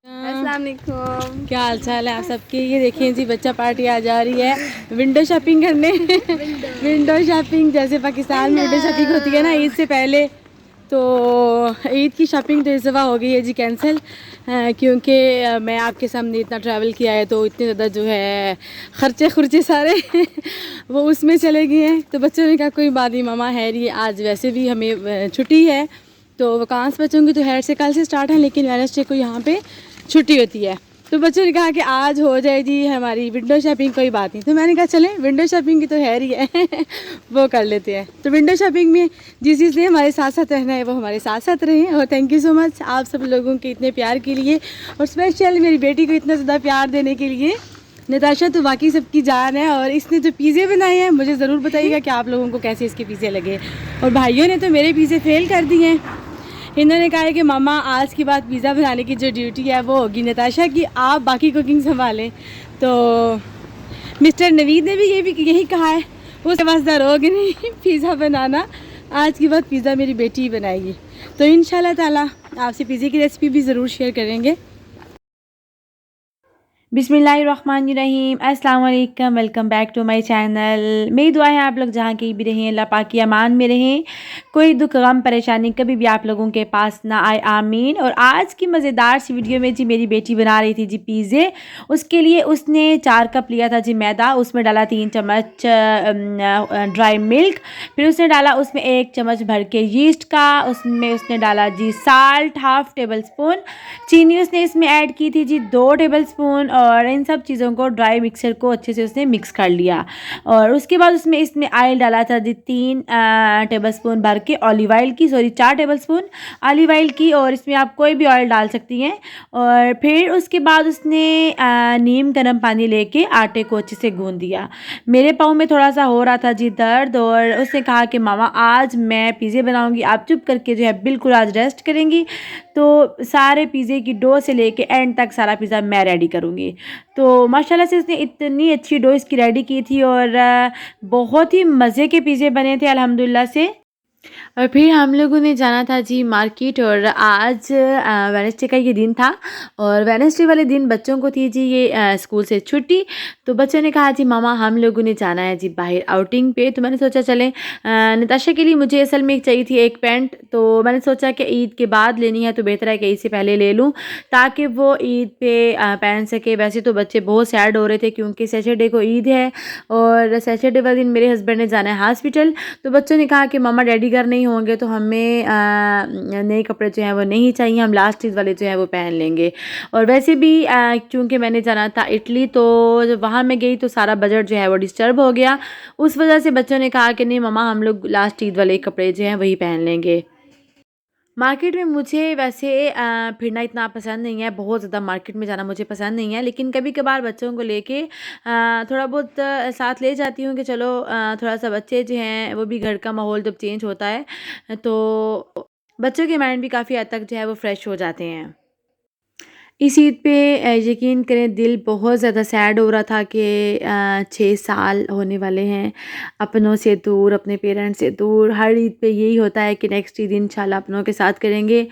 अस्सलाम वालेकुम। क्या हाल चाल है आप सबके। ये देखिए जी बच्चा पार्टी आ जा रही है विंडो शॉपिंग करने। विंडो शॉपिंग जैसे पाकिस्तान में विंडो शॉपिंग होती है ना ईद से पहले, तो ईद की शॉपिंग तो इस दफ़ा हो गई है जी कैंसिल, क्योंकि मैं आपके सामने इतना ट्रैवल किया है तो इतने ज़्यादा जो है ख़र्चे सारे वो उसमें चले गए हैं। तो बच्चों ने कहा कोई बात नहीं मामा है ये आज वैसे भी हमें छुट्टी है, तो वकांस बच्चों की तो हैर से कल से स्टार्ट है, लेकिन वेडनेसडे को यहाँ पे छुट्टी होती है। तो बच्चों ने कहा कि आज हो जाए जी हमारी विंडो शॉपिंग, कोई बात नहीं। तो मैंने कहा चलें विंडो शॉपिंग की तो है ही है वो कर लेते हैं। तो विंडो शॉपिंग में जिस चीज़ ने हमारे साथ साथ रहना है वो हमारे साथ साथ रहे। और थैंक यू सो मच आप सब लोगों के इतने प्यार के लिए, और स्पेशल मेरी बेटी को इतना ज़्यादा प्यार देने के लिए। नताशा तो बाकी सबकी जान है, और इसने जो पिज़्ज़े बनाए हैं मुझे ज़रूर बताइएगा कि आप लोगों को कैसे इसके पिज़्ज़े लगे। और भाइयों ने तो मेरे पिज़्ज़े फेल कर दिए हैं। इन्होंने कहा है कि मामा आज के बाद पिज़्ज़ा बनाने की जो ड्यूटी है वो होगी नताशा की, आप बाकी कुकिंग संभालें। तो मिस्टर नवीद ने भी यही कहा है, उसके पास रोग नहीं पिज़्ज़ा बनाना, आज के बाद पिज़्ज़ा मेरी बेटी ही बनाएगी। तो इंशाल्लाह ताला आपसे पिज़्ज़े की रेसिपी भी ज़रूर शेयर करेंगे। बिस्मिल्लाहिर्रहमानिर्रहीम, अस्सलाम वालेकुम, welcome back to my channel. मेरी दुआ है आप लोग जहाँ कहीं भी रहें अल्लाह पाक की अमान में रहें, कोई दुख गम परेशानी कभी भी आप लोगों के पास ना आए, आमीन। और आज की मज़ेदार सी वीडियो में जी मेरी बेटी बना रही थी जी पिज़्ज़े। उसके लिए उसने 4 कप लिया था जी मैदा, उसमें डाला 3 चम्मच ड्राई मिल्क, फिर उसने डाला उसमें 1 चम्मच भर के यीस्ट का, उसमें उसने डाला जी साल्ट हाफ़ टेबल स्पून, चीनी उसने इसमें ऐड की थी जी 2 टेबल स्पून, और इन सब चीज़ों को ड्राई मिक्सर को अच्छे से उसने मिक्स कर लिया। और उसके बाद उसमें इसमें ऑयल डाला था जी 3 टेबल स्पून भर के ऑलिव ऑयल की, 4 टेबल स्पून ऑलिव ऑयल की, और इसमें आप कोई भी ऑयल डाल सकती हैं। और फिर उसके बाद उसने नीम गर्म पानी लेके आटे को अच्छे से गूंद दिया। मेरे पाँव में थोड़ा सा हो रहा था जी दर्द, और उसने कहा कि मामा आज मैं पिज़्ज़े बनाऊँगी, आप चुप करके जो है बिल्कुल आज रेस्ट करेंगी। तो सारे पिज़्ज़े की डो से लेके एंड तक सारा पिज़्ज़ा मैं रेडी करूँगी। तो माशाल्लाह से उसने इतनी अच्छी डो इसकी रेडी की थी, और बहुत ही मज़े के पिज़्ज़े बने थे अल्हम्दुलिल्लाह से। और फिर हम लोगों ने जाना था जी मार्केट, और आज वेडनेसडे का ये दिन था, और वेडनेसडे वाले दिन बच्चों को थी जी ये स्कूल से छुट्टी। तो बच्चों ने कहा जी मामा हम लोगों ने जाना है जी बाहर आउटिंग पे। तो मैंने सोचा चलें, नताशा के लिए मुझे असल में एक चाहिए थी एक पैंट, तो मैंने सोचा कि ईद के बाद लेनी है तो बेहतर है कि ईद से पहले ले लूँ ताकि वो ईद पे पहन सके। वैसे तो बच्चे बहुत सैड हो रहे थे क्योंकि सैटरडे को ईद है, और सैटरडे वाले दिन मेरे हस्बैंड ने जाना है हॉस्पिटल। तो बच्चों ने कहा कि मामा डैडी घर नहीं होंगे तो हमें नए कपड़े जो हैं वो नहीं चाहिए, हम लास्ट ईद वाले जो हैं वो पहन लेंगे। और वैसे भी क्योंकि मैंने जाना था इटली, तो जब वहाँ मैं गई तो सारा बजट जो है वो डिस्टर्ब हो गया। उस वजह से बच्चों ने कहा कि नहीं मामा हम लोग लास्ट ईद वाले कपड़े जो हैं वही पहन लेंगे। मार्केट में मुझे वैसे फिरना इतना पसंद नहीं है, बहुत ज़्यादा मार्केट में जाना मुझे पसंद नहीं है, लेकिन कभी कभार बच्चों को लेके थोड़ा बहुत साथ ले जाती हूँ कि चलो थोड़ा सा बच्चे जो हैं वो भी घर का माहौल जब चेंज होता है तो बच्चों के माइंड भी काफ़ी हद तक जो है वो फ्रेश हो जाते हैं। इस ईद पे यकीन करें दिल बहुत ज़्यादा सैड हो रहा था कि 6 साल होने वाले हैं अपनों से दूर, अपने पेरेंट्स से दूर। हर ईद पे यही होता है कि नेक्स्ट ईद इंशाल्लाह अपनों के साथ करेंगे।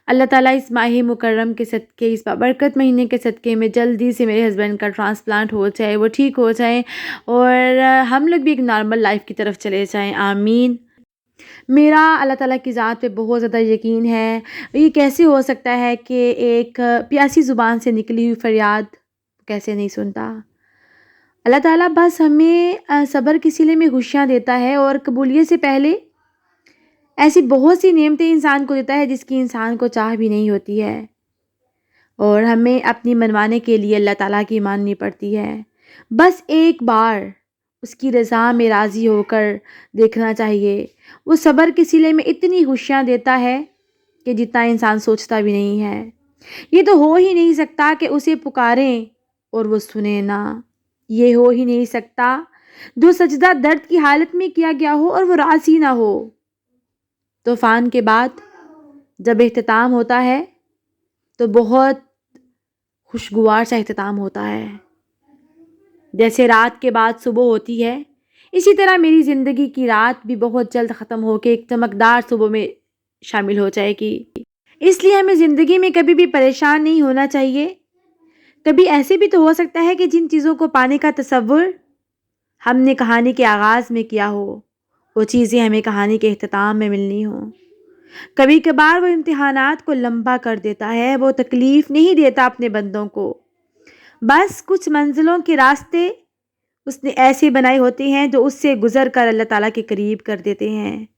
अल्लाह ताला इस माह मुकर्रम के सदक़े, इस बाबरकत महीने के सदक़े में जल्दी से मेरे हस्बैंड का ट्रांसप्लांट हो जाए, वो ठीक हो जाए, और हम लोग भी एक नॉर्मल लाइफ की तरफ चले जाएँ, आमीन। मेरा अल्लाह ताला की ज़ात पे बहुत ज़्यादा यकीन है। ये कैसे हो सकता है कि एक प्यासी ज़ुबान से निकली हुई फ़रियाद कैसे नहीं सुनता। अल्लाह ताला बस हमें सब्र की सिले में खुशियाँ देता है, और कबूलियत से पहले ऐसी बहुत सी नेमतें इंसान को देता है जिसकी इंसान को चाह भी नहीं होती है, और हमें अपनी मनवाने के लिए अल्लाह ताला की माननी पड़ती है। बस एक बार उसकी रज़ा में राज़ी होकर देखना चाहिए। वो सब्र के सिले में इतनी खुशियाँ देता है कि जितना इंसान सोचता भी नहीं है। ये तो हो ही नहीं सकता कि उसे पुकारें और वो सुने ना। ये हो ही नहीं सकता जो सजदा दर्द की हालत में किया गया हो और वो रासी ना हो। तूफ़ान के बाद जब इख्तिताम होता है तो बहुत खुशगवार सा इख्तिताम होता है। जैसे रात के बाद सुबह होती है, इसी तरह मेरी ज़िंदगी की रात भी बहुत जल्द ख़त्म होकर एक चमकदार सुबह में शामिल हो जाएगी। इसलिए हमें ज़िंदगी में कभी भी परेशान नहीं होना चाहिए। कभी ऐसे भी तो हो सकता है कि जिन चीज़ों को पाने का तसव्वुर हमने कहानी के आगाज़ में किया हो, वो चीज़ें हमें कहानी के इख्तिताम में मिलनी हो। कभी कभार वो इम्तिहानात को लंबा कर देता है, वो तकलीफ़ नहीं देता अपने बंदों को। बस कुछ मंजिलों के रास्ते उसने ऐसे बनाए होते हैं जो उससे गुज़र कर अल्लाह ताला के करीब कर देते हैं।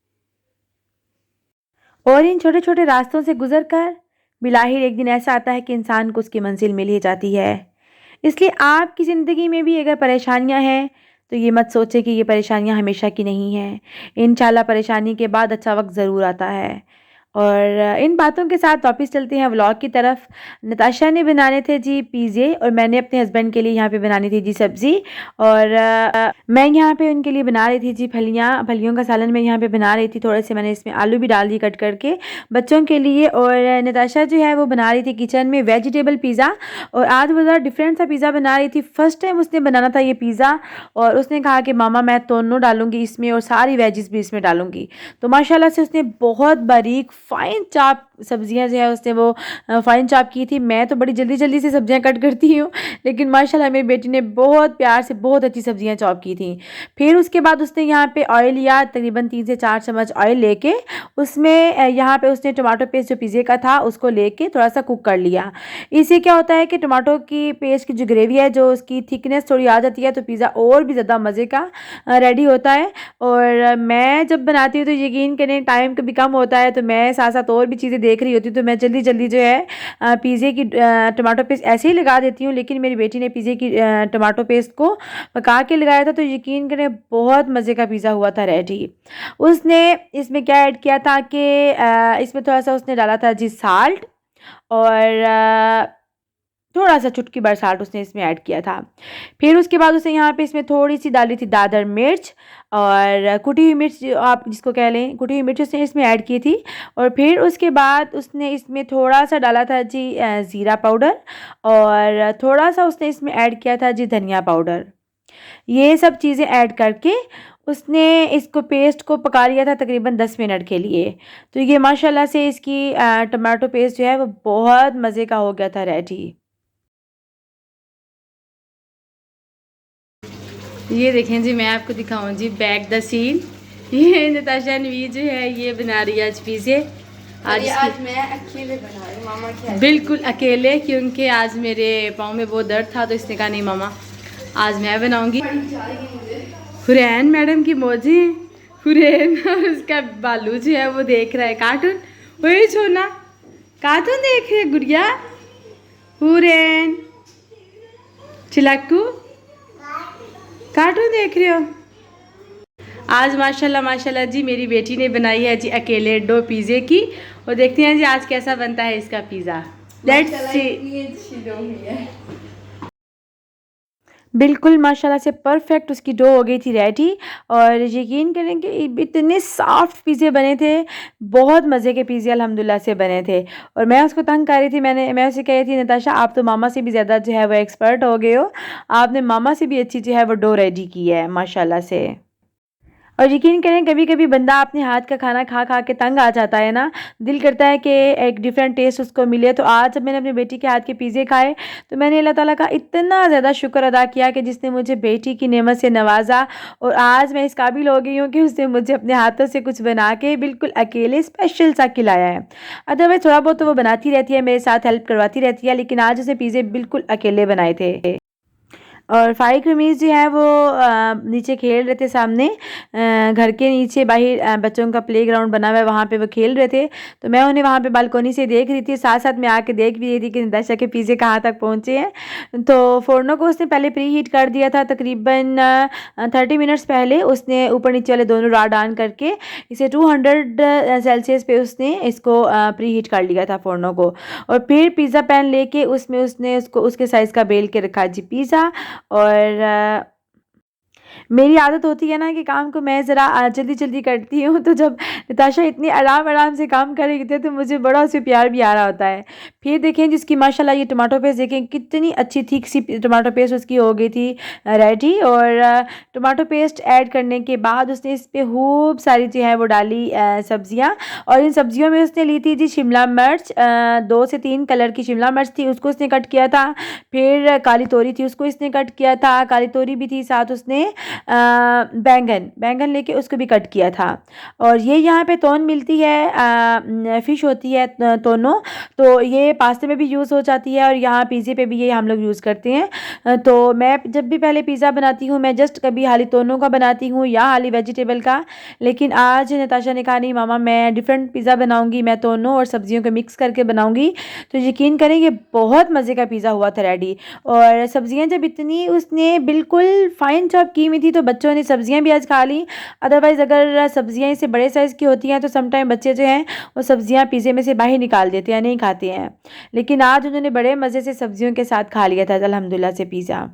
और इन छोटे छोटे रास्तों से गुज़र कर बिलाहिर एक दिन ऐसा आता है कि इंसान को उसकी मंजिल मिल ही जाती है। इसलिए आपकी ज़िंदगी में भी अगर परेशानियां हैं तो ये मत सोचें कि ये परेशानियां हमेशा की नहीं हैं। इंशाल्लाह परेशानी के बाद अच्छा वक्त ज़रूर आता है। और इन बातों के साथ वापस चलते हैं व्लॉग की तरफ। नताशा ने बनाने थे जी पिज़्ज़े और मैंने अपने हस्बैंड के लिए यहाँ पे बनानी थी जी सब्ज़ी। और मैं यहाँ पे उनके लिए बना रही थी जी फलियों का सालन मैं यहाँ पे बना रही थी। थोड़े से मैंने इसमें आलू भी डाल दी कट करके बच्चों के लिए। और नताशा जो है वो बना रही थी किचन में वेजिटेबल पिज़्ज़ा। और आज वो ज़रा डिफरेंट सा पिज़्ज़ा बना रही थी। फ़र्स्ट टाइम उसने बनाना था ये पिज़्ज़ा और उसने कहा कि मामा मैं दोनों डालूंगी इसमें और सारी वेजिस भी इसमें डालूंगी। तो माशाल्लाह से उसने बहुत बारीक फ़ाइन चॉप सब्जियां जो है उसने वो फ़ाइन चॉप की थी। मैं तो बड़ी जल्दी जल्दी से सब्जियां कट करती हूँ, लेकिन माशाल्लाह मेरी बेटी ने बहुत प्यार से बहुत अच्छी सब्जियां चॉप की थी। फिर उसके बाद उसने यहाँ पे ऑयल लिया, तकरीबन 3 से 4 चम्मच ऑयल लेके उसमें यहाँ पे उसने टमाटो पेस्ट जो पिज़्ज़े का था उसको लेके थोड़ा सा कुक कर लिया। इससे क्या होता है कि टमाटो की पेस्ट की जो ग्रेवी है जो उसकी थिकनेस थोड़ी आ जाती है तो पिज़्ज़ा और भी ज़्यादा मज़े का रेडी होता है। और मैं जब बनाती हूँ तो यकीन करें टाइम कभी कम होता है तो मैं साथ साथ और भी चीज़ें देख रही होती हूँ तो मैं जल्दी जल्दी जो है पिज़्ज़े की टमाटो पेस्ट ऐसे ही लगा देती हूँ। लेकिन मेरी बेटी ने पिज़्ज़े की टमाटो पेस्ट को पका के लगाया था तो यकीन करें बहुत मज़े का पिज़्ज़ा हुआ था रेडी। उसने इसमें क्या ऐड किया था कि इसमें थोड़ा सा उसने डाला था जी साल्ट और थोड़ा सा चुटकी भर साल्ट उसने इसमें ऐड किया था। फिर उसके बाद उसने यहाँ पे इसमें थोड़ी सी डाली थी दादर मिर्च और कुटी हुई मिर्च आप जिसको कह लें कुटी हुई मिर्च उसने इसमें ऐड की थी। और फिर उसके बाद उसने इसमें थोड़ा सा डाला था जी ज़ीरा पाउडर और थोड़ा सा उसने इसमें ऐड किया था जी धनिया पाउडर। ये सब चीज़ें ऐड करके उसने इसको पेस्ट को पका लिया था तकरीबन 10 मिनट के लिए। तो ये माशाल्लाह से इसकी टमाटो पेस्ट जो है वो बहुत मज़े का हो गया था रेडी। ये देखें जी, मैं आपको दिखाऊं जी बैक द सीन। ये नताशा नवी जो है ये बना रही है आज पिज़्ज़े। आज मैं अकेले बना रही हूँ, मामा क्या बिल्कुल अकेले, क्योंकि आज मेरे पाँव में बहुत दर्द था तो इसने कहा नहीं मामा आज मैं बनाऊंगी। हुरैन मैडम की मौजी हुरैन और उसका बालू जो है वो देख रहा है कार्टून। वही छोना कार्टून देख रहे गुड़िया। हुरैन चिलाकू कार्टून देख रहे हो। आज माशाल्लाह माशाल्लाह जी मेरी बेटी ने बनाई है जी अकेले डो पिज़्ज़े की और देखते हैं जी आज कैसा बनता है इसका पिज़्ज़ा। Let's see. बिल्कुल माशाल्लाह से परफेक्ट उसकी डो हो गई थी रेडी। और यकीन करें कि इतने सॉफ्ट पिज़्ज़े बने थे, बहुत मज़े के पिज़्ज़े अल्हम्दुलिल्लाह से बने थे। और मैं उसको तंग कर रही थी, मैं उसे कह रही थी नताशा आप तो मामा से भी ज़्यादा जो है वो एक्सपर्ट हो गए हो, आपने मामा से भी अच्छी जो है वो डो रेडी की है माशाल्लाह से। और यकीन करें कभी कभी बंदा अपने हाथ का खाना खा खा के तंग आ जाता है ना, दिल करता है कि एक डिफरेंट टेस्ट उसको मिले। तो आज जब मैंने अपनी बेटी के हाथ के पिज़्ज़े खाए तो मैंने अल्लाह ताला का इतना ज़्यादा शुक्र अदा किया कि जिसने मुझे बेटी की नेमत से नवाजा। और आज मैं इस काबिल हो गई हूँ कि उसने मुझे अपने हाथों से कुछ बना के बिल्कुल अकेले स्पेशल सा खिलाया है। अदरवाइज़ थोड़ा बहुत तो वो बनाती रहती है, मेरे साथ हेल्प करवाती रहती है, लेकिन आज उसने पिज़्ज़े बिल्कुल अकेले बनाए थे। और फाइक रमीज़ जो है वो नीचे खेल रहे थे सामने घर के नीचे बाहर बच्चों का प्लेग्राउंड बना हुआ है, वहाँ पे वो खेल रहे थे। तो मैं उन्हें वहाँ पे बालकोनी से देख रही थी, साथ साथ में आके देख भी रही थी कि नताशा के पिज़्ज़े कहाँ तक पहुँचे हैं। तो फ़ोरनों को उसने पहले प्री हीट कर दिया था तकरीबन 30 मिनट्स पहले। उसने ऊपर नीचे वाले दोनों राड ऑन करके इसे 200 सेल्सियस पे उसने इसको प्री हीट कर लिया था फ़ोरनों को। और फिर पिज़्ज़ा पैन लेके उसमें उसने उसको उसके साइज़ का बेल के रखा जी पिज़्ज़ा। और मेरी आदत होती है ना कि काम को मैं ज़रा जल्दी जल्दी करती हूँ, तो जब नताशा इतनी आराम आराम से काम कर रही थी तो मुझे बड़ा उससे प्यार भी आ रहा होता है। फिर देखें जिसकी माशाल्लाह ये टमाटो पेस्ट देखें कितनी अच्छी थिक सी टमाटो पेस्ट उसकी हो गई थी रेडी। और टमाटो पेस्ट ऐड करने के बाद उसने इस पर खूब सारी जो है वो डाली सब्जियाँ। और इन सब्जियों में उसने ली थी जी शिमला मिर्च, 2 से 3 कलर की शिमला मिर्च थी, उसको उसने कट किया था। फिर काली तोरी थी, उसको इसने कट किया था, काली तोरी भी थी, साथ उसने बैंगन लेके उसको भी कट किया था। और ये यहाँ पे तोन मिलती है, फ़िश होती है तोनो, तो ये पास्ते में भी यूज़ हो जाती है और यहाँ पिज़्ज़े पे भी ये हम लोग यूज़ करते हैं। तो मैं जब भी पहले पिज़्ज़ा बनाती हूँ मैं जस्ट कभी हाली तोनो का बनाती हूँ या हाली वेजिटेबल का, लेकिन आज नताशा ने कहा नहीं मामा मैं डिफरेंट पिज़्ज़ा बनाऊँगी, मैं तोनो और सब्जियों को मिक्स करके बनाऊँगी। तो यकीन करें ये बहुत मज़े का पिज़्ज़ा हुआ था रेडी। और सब्जियां जब इतनी उसने बिल्कुल फ़ाइन चॉप की हुई थी तो बच्चों ने सब्जियां भी आज खा ली। अदरवाइज़ अगर सब्जियां इससे बड़े साइज़ की होती हैं तो समटाइम बच्चे जो हैं वो सब्जियां पिज़्ज़े में से बाहर निकाल देते हैं, नहीं खाते हैं। लेकिन आज उन्होंने बड़े मज़े से सब्जियों के साथ खा लिया था अल्हम्दुलिल्लाह से पिज़्ज़ा।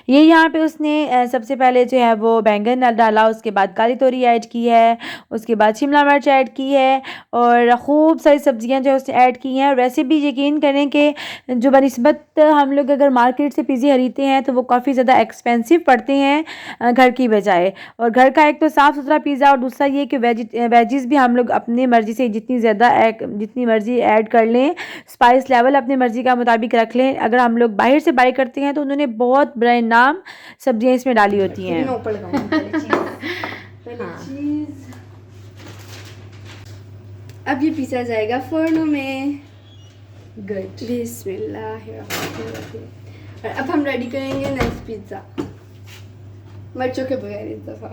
ये यहाँ पे उसने सबसे पहले जो है वो बैंगन डाला, उसके बाद काली तोरी ऐड की है, उसके बाद शिमला मिर्च ऐड की है और ख़ूब सारी सब्जियां जो है उसने ऐड की हैं। और वैसे भी यकीन करें कि जो बनिस्बत हम लोग अगर मार्केट से पिज़्ज़े खरीदते हैं तो वो काफ़ी ज़्यादा एक्सपेंसिव पड़ते हैं घर की बजाय। और घर का एक तो साफ़ सुथरा पिज़्ज़ा और दूसरा ये कि वेजिज़ भी हम लोग अपनी मर्ज़ी से जितनी मर्ज़ी ऐड कर लें, स्पाइस लेवल अपनी मर्ज़ी का मुताबिक रख लें। अगर हम लोग बाहर से बाई करते हैं तो उन्होंने बहुत ब्रांड नाम सब्जियां इसमें डाली होती हैं। मैं ऊपर लगाऊंगी पहले चीज़। अब ये पिज़्ज़ा जाएगा फ़र्नो में। गुड। बिस्मिल्लाहिर्रहमानिर्रहीम। और अब हम रेडी करेंगे नेक्स्ट पिज़्ज़ा, मिर्चों के बगैर इस दफ़ा।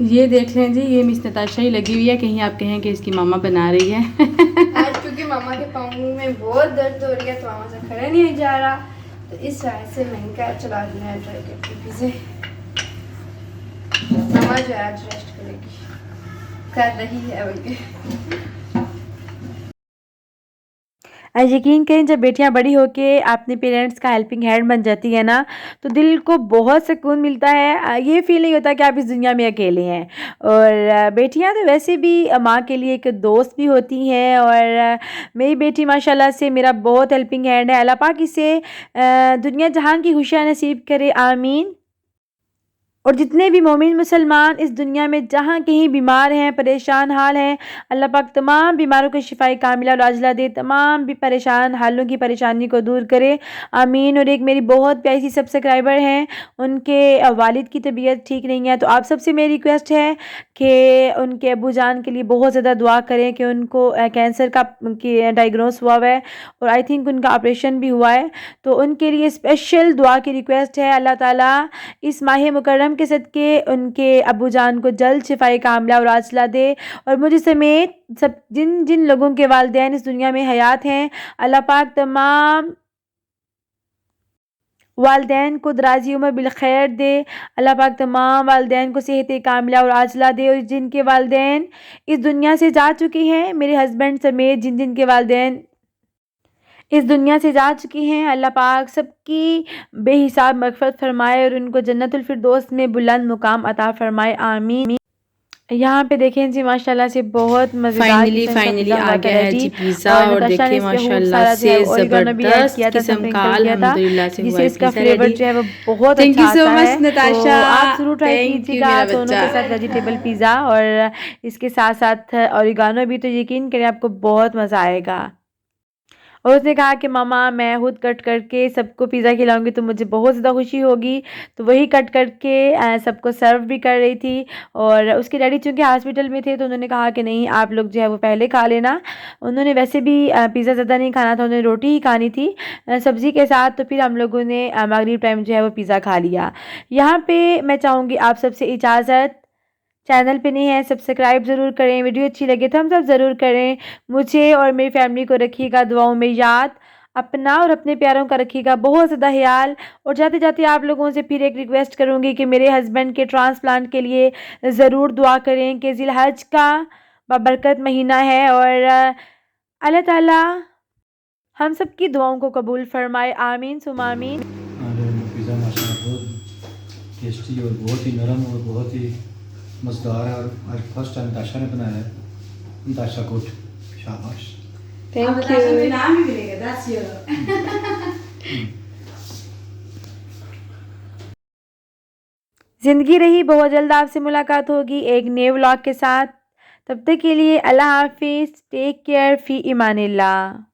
ये देख लें जी, ये मिस नताशा ही लगी हुई है, कहीं आप कहें कि इसकी मामा बना रही है। आज क्योंकि मामा के पाँव में बहुत दर्द हो रही है तो मामा से खड़ा नहीं जा रहा, तो इस वजह से मैंने कहा चला देना ट्राई करके पिज़्ज़े। मामा जो है आज रेस्ट करेगी, कर रही है बल्कि। यकीन करें जब बेटियां बड़ी होके अपने पेरेंट्स का हेल्पिंग हैंड बन जाती है ना तो दिल को बहुत सुकून मिलता है। ये फील नहीं होता कि आप इस दुनिया में अकेले हैं। और बेटियां तो वैसे भी माँ के लिए एक दोस्त भी होती हैं। और मेरी बेटी माशाल्लाह से मेरा बहुत हेल्पिंग हैंड है। अल्लाह पाक इसे दुनिया जहान की खुशियाँ नसीब करे, आमीन। और जितने भी मोमिन मुसलमान इस दुनिया में जहाँ कहीं बीमार हैं, परेशान हाल हैं, अल्लाह पाक तमाम बीमारों को शिफाए कामिला और आजिला दे, तमाम भी परेशान हालों की परेशानी को दूर करे, आमीन। और एक मेरी बहुत प्यारी सी सब्सक्राइबर हैं, उनके वालिद की तबीयत ठीक नहीं है, तो आप सबसे मेरी रिक्वेस्ट है कि उनके अबू जान के लिए बहुत ज़्यादा दुआ करें कि उनको कैंसर का डायग्नोस हुआ है और आई थिंक उनका ऑपरेशन भी हुआ है, तो उनके लिए स्पेशल दुआ की रिक्वेस्ट है। अल्लाह ताला इस माह मुकर्रम के सदके उनके अबू जान को जल्द शिफाए कामिला और आजिला दे। और मुझे समेत सब जिन जिन लोगों के वालिदैन इस दुनिया में हयात हैं, अल्लाह पाक तमाम वालिदैन को दराजी उम्र बिल खैर दे। अल्लाह पाक तमाम वालिदैन को सेहत कामिला और आजिला दे। और जिनके वालिदैन इस दुनिया से जा चुके हैं, मेरे हस्बैंड समेत जिन जिन के वालिदैन इस दुनिया से जा चुकी हैं, अल्लाह पाक सबकी बेहिसाब मग़फ़िरत फरमाए और उनको जन्नतुल फिरदौस में बुलंद मुकाम अता फरमाए, आमीन। यहाँ पे देखें जी माशाल्लाह से बहुत मज़ेदार फाइनली आ गया है जी पिज़्ज़ा। और देखिए माशाल्लाह से ज़बरदस्त किस्म का अल्हम्दुलिल्लाह से हुआ है इसका पिज़्ज़ा फ्लेवर रेडी। जो है वो बहुत थैंक यू अच्छा सो आता मच है। नताशा, तो आप ज़रूर ट्राई थैंक यू कीजिएगा मेरा दोनों के बच्चा। साथ वेजिटेबल पिज़्ज़ा और इसके साथ साथ ऑरिगानो भी, तो यकीन करें आपको बहुत मज़ा आएगा। और उसने कहा कि मामा मैं खुद कट करके सबको पिज़्ज़ा खिलाऊंगी तो मुझे बहुत ज़्यादा खुशी होगी, तो वही कट करके सबको सर्व भी कर रही थी। और उसके डैडी चूँकि हॉस्पिटल में थे तो उन्होंने कहा कि नहीं आप लोग जो है वो पहले खा लेना। उन्होंने वैसे भी पिज़्ज़ा ज़्यादा नहीं खाना था, उन्होंने रोटी ही खानी थी सब्ज़ी के साथ। तो फिर हम लोगों ने मगरिब टाइम जो है वो पिज़्ज़ा खा लिया। यहाँ पर मैं चाहूँगी आप सबसे इजाज़त, चैनल पे नहीं है सब्सक्राइब ज़रूर करें, वीडियो अच्छी लगे तो हम सब ज़रूर करें। मुझे और मेरी फैमिली को रखिएगा दुआओं में याद, अपना और अपने प्यारों का रखिएगा बहुत ज़्यादा ख्याल। और जाते जाते आप लोगों से फिर एक रिक्वेस्ट करूँगी कि मेरे हस्बैंड के ट्रांसप्लांट के लिए ज़रूर दुआ करें कि ज़िलहज का बबरकत महीना है और अल्लाह ताला हम सब की दुआओं को कबूल फरमाए, आमीन सुम आमीन। पिज़्ज़ा माशाल्लाह बहुत टेस्टी टेस्टी और बहुत ही नरम और बहुत ही मज़ेदार है। और आज फर्स्ट टाइम ताशा ने बनाया है। ताशा गुड, शाबाश। Thank you. नाम ही मिलेगा, that's your ज़िंदगी रही, बहुत जल्द आपसे मुलाकात होगी एक नए व्लॉग के साथ। तब तक के लिए अल्लाह हाफिज़, टेक केयर, फ़ी इमानिल्लाह।